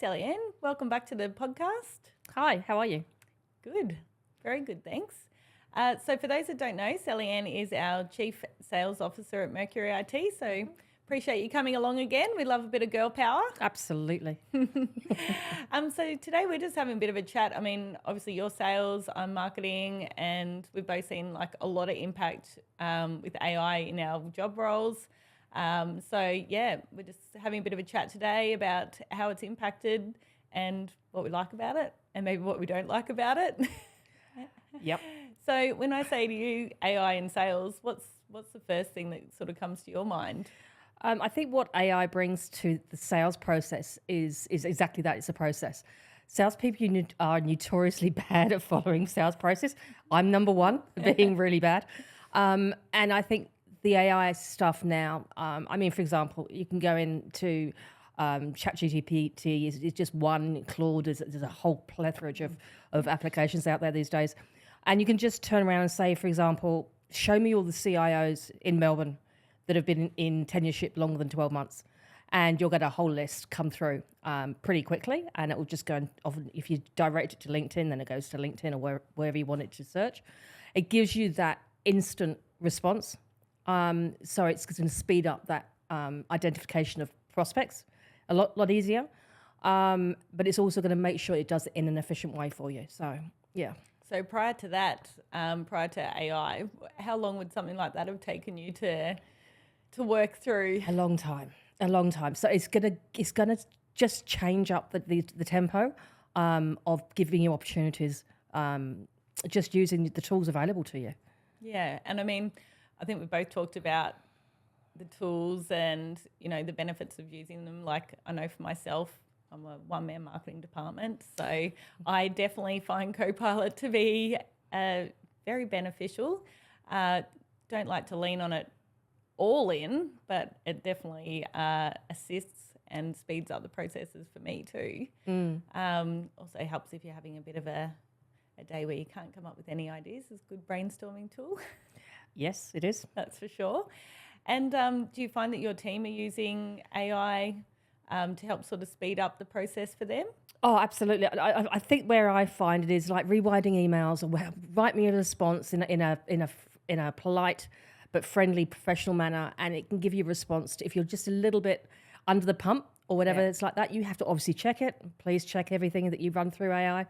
Sally Ann. Welcome back to the podcast. Hi, how are you? Good. Very good, thanks. So for those that don't know, Sally Ann is our Chief Sales Officer at Mercury IT. So appreciate you coming along again. We love a bit of girl power. Absolutely. So today we're just having a bit of a chat. I mean, obviously your sales, I'm marketing, and we've both seen like a lot of impact with AI in our job roles. We're just having a bit of a chat today about how it's impacted and what we like about it and maybe what we don't like about it. Yep. So when I say to you AI in sales, what's the first thing that sort of comes to your mind? I think what AI brings to the sales process is exactly that. It's a process. Salespeople are notoriously bad at following sales process. I'm number one, being really bad. And I think the AI stuff now, for example, you can go into ChatGPT is just one, Claude, there's a whole plethora of applications out there these days. And you can just turn around and say, for example, show me all the CIOs in Melbourne that have been in tenureship longer than 12 months. And you'll get a whole list come through pretty quickly. And it will just go, and often if you direct it to LinkedIn, then it goes to LinkedIn or wherever you want it to search. It gives you that instant response. So it's going to speed up that identification of prospects a lot easier. But it's also going to make sure it does it in an efficient way for you. So, yeah. So prior to that, prior to AI, how long would something like that have taken you to work through? A long time. So it's gonna just change up the tempo of giving you opportunities, just using the tools available to you. Yeah, and I mean, I think we both talked about the tools and, you know, the benefits of using them. Like I know for myself, I'm a one-man marketing department, so I definitely find Copilot to be very beneficial. Don't like to lean on it all in, but it definitely assists and speeds up the processes for me too. Also helps if you're having a bit of a day where you can't come up with any ideas. It's a good brainstorming tool. Yes, it is. That's for sure. And do you find that your team are using AI to help sort of speed up the process for them? Oh, absolutely. I think where I find it is like rewriting emails or write me a response in a polite but friendly, professional manner, and it can give you a response if you're just a little bit under the pump or whatever. Yeah. It's like that. You have to obviously check it. Please check everything that you run through AI.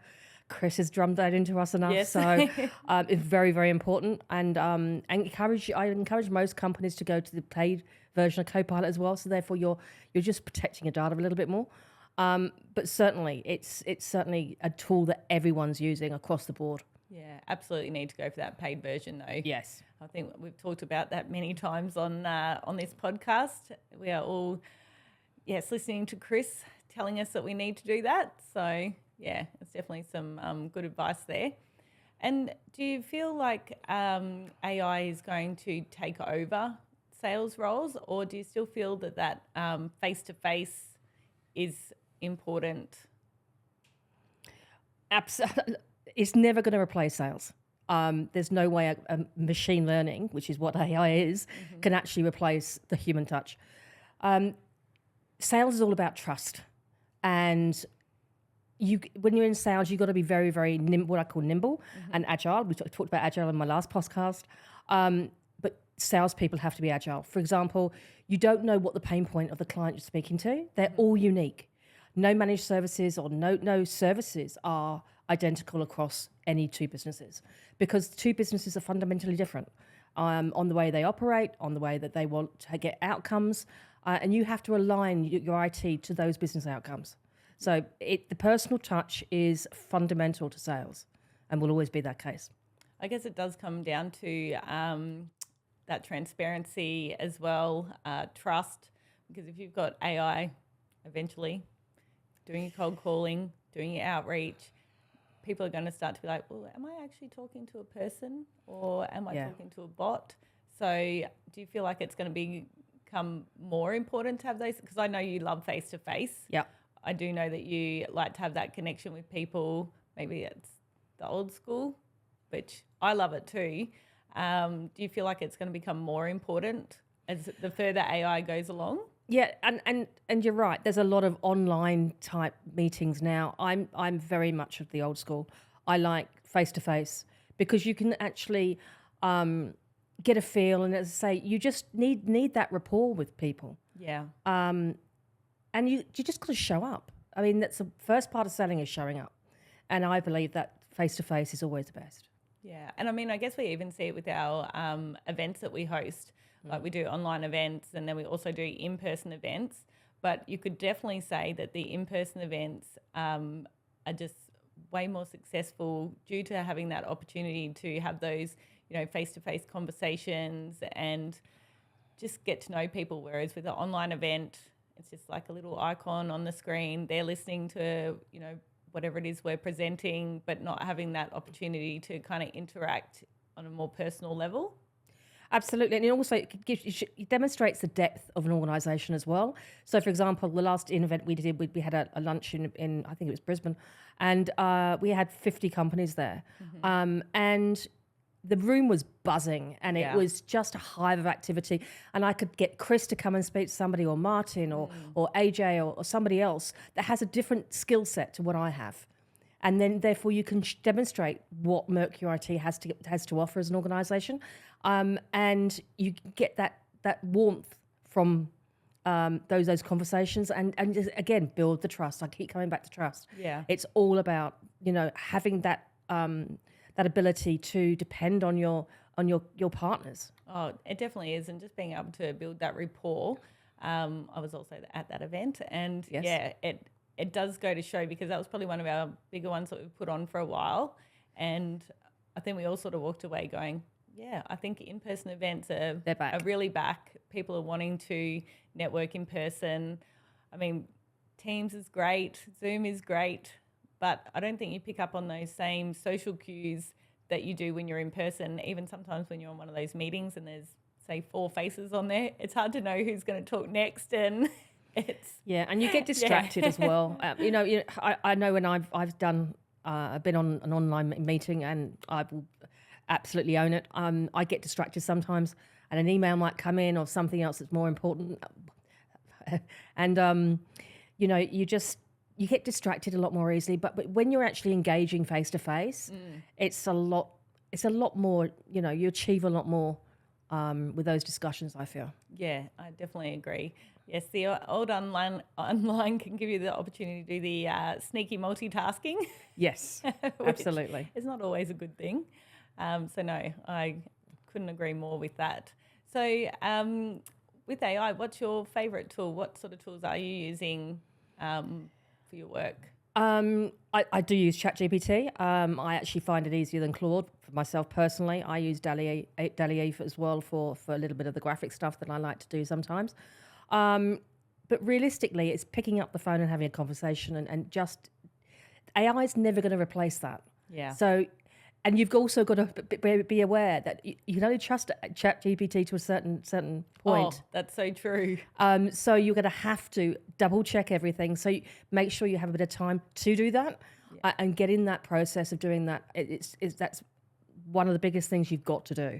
Chris has drummed that into us enough, Yes. so it's very, very important. And I encourage most companies to go to the paid version of Copilot as well. So therefore, you're just protecting your data a little bit more. But certainly, it's certainly a tool that everyone's using across the board. Yeah, absolutely need to go for that paid version though. Yes. I think we've talked about that many times on this podcast. We are all, listening to Chris telling us that we need to do that. So, yeah, it's definitely some good advice there. And do you feel like AI is going to take over sales roles, or do you still feel that face-to-face is important? Absolutely. It's never going to replace sales. There's no way a machine learning, which is what AI is, can actually replace the human touch. Sales is all about trust. And when you're in sales, you've got to be very, very what I call nimble and agile. We talked about agile in my last podcast. But salespeople have to be agile. For example, you don't know what the pain point of the client you're speaking to. They're all unique. No managed services or no services are identical across any two businesses because two businesses are fundamentally different on the way they operate, on the way that they want to get outcomes, and you have to align your IT to those business outcomes. So the personal touch is fundamental to sales and will always be that case. I guess it does come down to that transparency as well, trust, because if you've got AI eventually doing your cold calling, doing your outreach, people are going to start to be like, well, am I actually talking to a person or am I talking to a bot? So do you feel like it's going to become more important to have those? Because I know you love face-to-face. Yeah. I do know that you like to have that connection with people. Maybe it's the old school, which I love it too. Do you feel like it's going to become more important as the further AI goes along? Yeah, and you're right. There's a lot of online type meetings now. I'm very much of the old school. I like face to face because you can actually get a feel, and as I say, you just need that rapport with people. Yeah. And you just got to show up. I mean, that's the first part of selling is showing up, and I believe that face to face is always the best. Yeah. And I mean, I guess we even see it with our events that we host. Like we do online events and then we also do in-person events. But you could definitely say that the in-person events are just way more successful due to having that opportunity to have those, face-to-face conversations and just get to know people. Whereas with an online event, it's just like a little icon on the screen. They're listening to, whatever it is we're presenting, but not having that opportunity to kind of interact on a more personal level. Absolutely, and it also it demonstrates the depth of an organisation as well. So, for example, the last event we did, we had a lunch in I think it was Brisbane, and we had 50 companies there, and the room was buzzing, and it was just a hive of activity. And I could get Chris to come and speak to somebody, or Martin, or AJ, or somebody else that has a different skill set to what I have. And then, therefore, you can demonstrate what Mercury IT has to offer as an organisation, and you get that warmth from those conversations, and just, again, build the trust. I keep coming back to trust. Yeah, it's all about having that that ability to depend on your partners. Oh, it definitely is, and just being able to build that rapport. I was also at that event, and it does go to show, because that was probably one of our bigger ones that we've put on for a while. And I think we all sort of walked away going, I think in-person events are really back. People are wanting to network in person. I mean, Teams is great, Zoom is great, but I don't think you pick up on those same social cues that you do when you're in person. Even sometimes when you're on one of those meetings and there's, say, 4 faces on there, it's hard to know who's going to talk next, and and you get distracted as well. I know when I've done been on an online meeting, and I will absolutely own it. I get distracted sometimes, and an email might come in or something else that's more important, and you get distracted a lot more easily. But when you're actually engaging face to face, it's a lot more. You achieve a lot more with those discussions, I feel. Yeah, I definitely agree. Yes, the old online can give you the opportunity to do the sneaky multitasking. Yes, absolutely. It's not always a good thing. So no, I couldn't agree more with that. So with AI, what's your favourite tool? What sort of tools are you using for your work? I do use ChatGPT. I actually find it easier than Claude for myself personally. I use DALL-E as well for a little bit of the graphic stuff that I like to do sometimes. But realistically, it's picking up the phone and having a conversation, and just AI is never going to replace that. Yeah. So, and you've also got to be aware that you can only trust ChatGPT to a certain point. Oh, that's so true. So you're going to have to double check everything. So make sure you have a bit of time to do that, and get in that process of doing that. That's one of the biggest things you've got to do.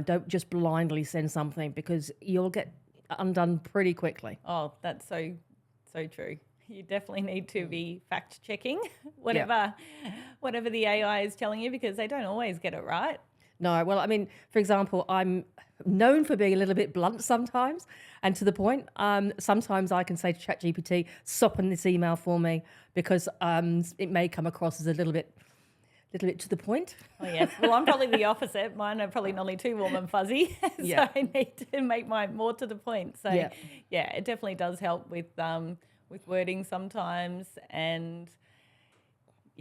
Don't just blindly send something, because you'll get undone pretty quickly. Oh, that's so true. You definitely need to be fact checking whatever the AI is telling you, because they don't always get it right. No, well, I mean, for example, I'm known for being a little bit blunt sometimes and to the point. Sometimes I can say to ChatGPT, soften this email for me, because it may come across as a little bit to the point. Oh, yes. Well, I'm probably the opposite. Mine are probably nearly too warm and fuzzy. So I need to make mine more to the point. So, it definitely does help with wording sometimes. And,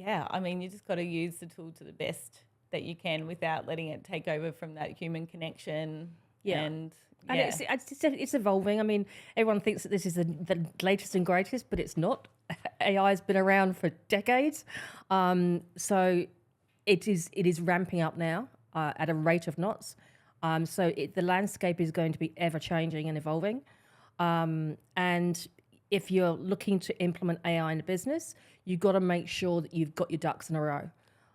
I mean, you just got to use the tool to the best that you can without letting it take over from that human connection. And it's evolving. I mean, everyone thinks that this is the latest and greatest, but it's not. AI has been around for decades. So it is ramping up now at a rate of knots. So the landscape is going to be ever changing and evolving. And if you're looking to implement AI in a business, you've got to make sure that you've got your ducks in a row,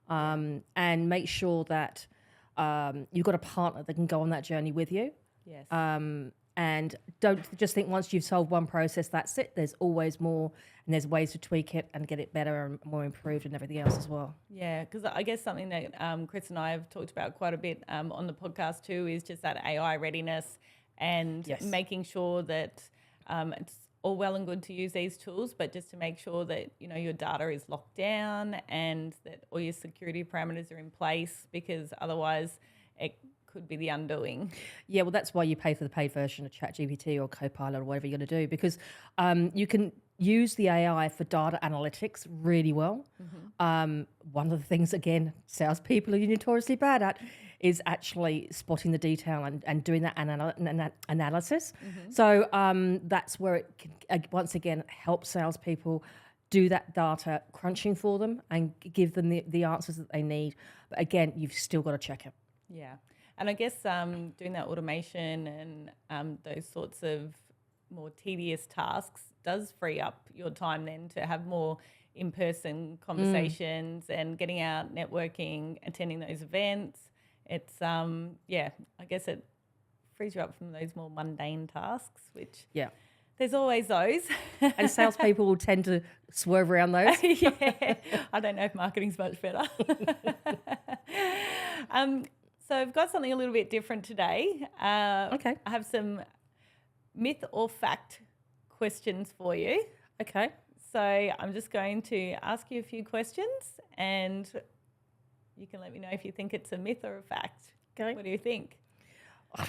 and make sure that you've got a partner that can go on that journey with you. Yes. And don't just think once you've solved one process, that's it. There's always more, and there's ways to tweak it and get it better and more improved and everything else as well. Yeah, because I guess something that Chris and I have talked about quite a bit on the podcast too is just that AI readiness and Yes. making sure that it's all well and good to use these tools, but just to make sure that, you know, your data is locked down and that all your security parameters are in place, because otherwise it could be the undoing. Yeah, well, that's why you pay for the paid version of ChatGPT or Copilot or whatever you're going to do, because you can use the AI for data analytics really well. One of the things, again, salespeople are notoriously bad at is actually spotting the detail and doing that analysis. So that's where it can, once again, help salespeople do that data crunching for them and give them the answers that they need. But again, you've still got to check it. Yeah. And I guess doing that automation and those sorts of more tedious tasks does free up your time then to have more in-person conversations and getting out, networking, attending those events. It's, I guess it frees you up from those more mundane tasks, which there's always those. And salespeople will tend to swerve around those. Yeah, I don't know if marketing's much better. So I've got something a little bit different today. Okay. I have some myth or fact questions for you. Okay. So I'm just going to ask you a few questions and you can let me know if you think it's a myth or a fact. Okay. What do you think?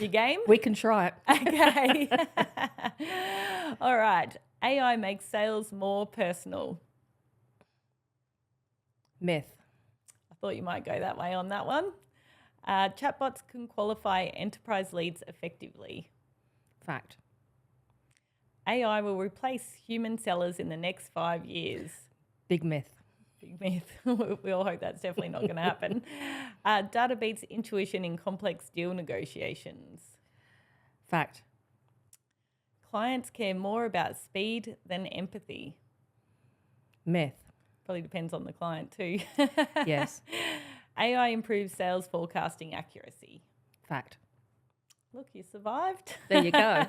You game? We can try it. Okay. All right. AI makes sales more personal. Myth. I thought you might go that way on that one. Chatbots can qualify enterprise leads effectively. Fact. AI will replace human sellers in the next 5 years. Big myth. Big myth. We all hope that's definitely not going to happen. Data beats intuition in complex deal negotiations. Fact. Clients care more about speed than empathy. Myth. Probably depends on the client too. Yes. AI improves sales forecasting accuracy. Fact. Look, you survived. There you go.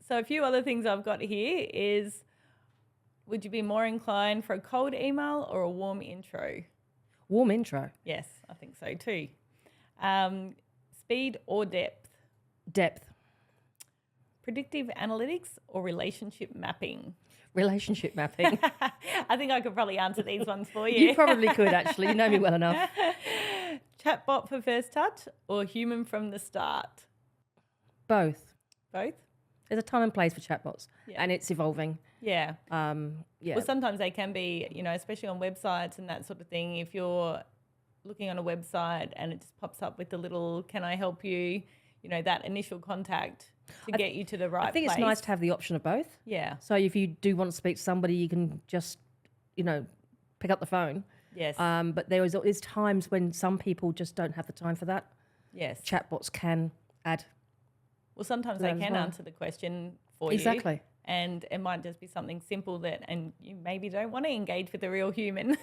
So a few other things I've got here is, would you be more inclined for a cold email or a warm intro? Warm intro. Yes, I think so too. Speed or depth? Depth. Predictive analytics or relationship mapping? Relationship mapping. I think I could probably answer these ones for you. You probably could, actually. You know me well enough. Chatbot for first touch or human from the start? Both. Both? There's a time and place for chatbots, Yeah. and it's evolving. Yeah. Yeah. Well, sometimes they can be, you know, especially on websites and that sort of thing. If you're looking on a website and it just pops up with the little, can I help you? You know, that initial contact to get you to the right place. I think it's nice to have the option of both. Yeah. So if you do want to speak to somebody, you can just, you know, pick up the phone. Yes. But there's times when some people just don't have the time for that. Yes. Chatbots can add. Well, sometimes they can answer the question for Exactly. you. And it might just be something simple that, and you maybe don't want to engage with a real human.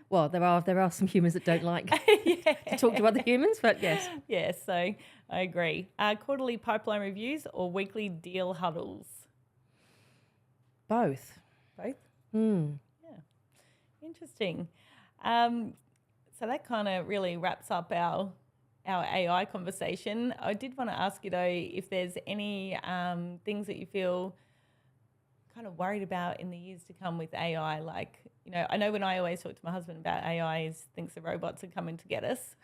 Well, there are some humans that don't like to talk to other humans, but yes. Yes, so I agree. Quarterly pipeline reviews or weekly deal huddles? Both. Both? Hmm. Yeah. Interesting. So that kind of really wraps up our AI conversation. I did want to ask you though, if there's any things that you feel kind of worried about in the years to come with AI. Like, you know, I know when I always talk to my husband about AI, he thinks the robots are coming to get us,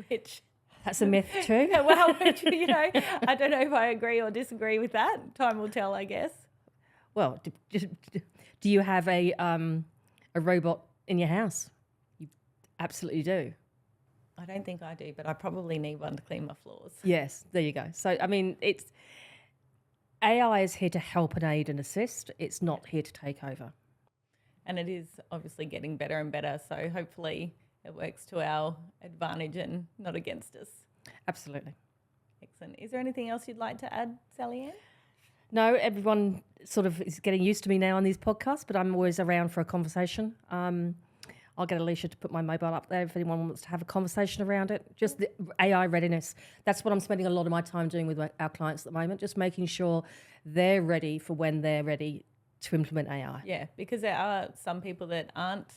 which... That's a myth too. Well, which, you know, I don't know if I agree or disagree with that. Time will tell, I guess. Well, do you have a robot in your house? You absolutely do. I don't think I do, but I probably need one to clean my floors. Yes, there you go. So, I mean, AI is here to help and aid and assist. It's not here to take over. And it is obviously getting better and better. So hopefully it works to our advantage and not against us. Absolutely. Excellent. Is there anything else you'd like to add, Sally Ann? No, everyone sort of is getting used to me now on these podcasts, but I'm always around for a conversation. I'll get Alicia to put my mobile up there if anyone wants to have a conversation around it. Just the AI readiness. That's what I'm spending a lot of my time doing with our clients at the moment, just making sure they're ready for when they're ready to implement AI. Yeah, because there are some people that aren't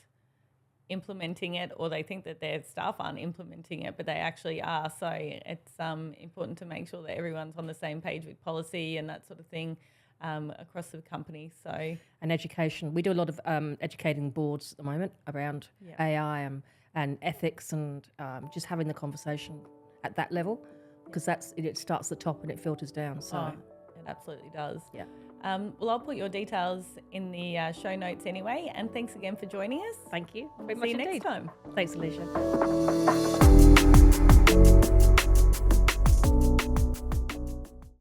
implementing it, or they think that their staff aren't implementing it, but they actually are. So it's important to make sure that everyone's on the same page with policy and that sort of thing across the company. So and education, we do a lot of educating boards at the moment around AI and ethics, and just having the conversation at that level, because it starts at the top and it filters down. So it absolutely does. Yeah. Well, I'll put your details in the show notes anyway. And thanks again for joining us. Thank you very See much you indeed. next time. Thanks, Alicia.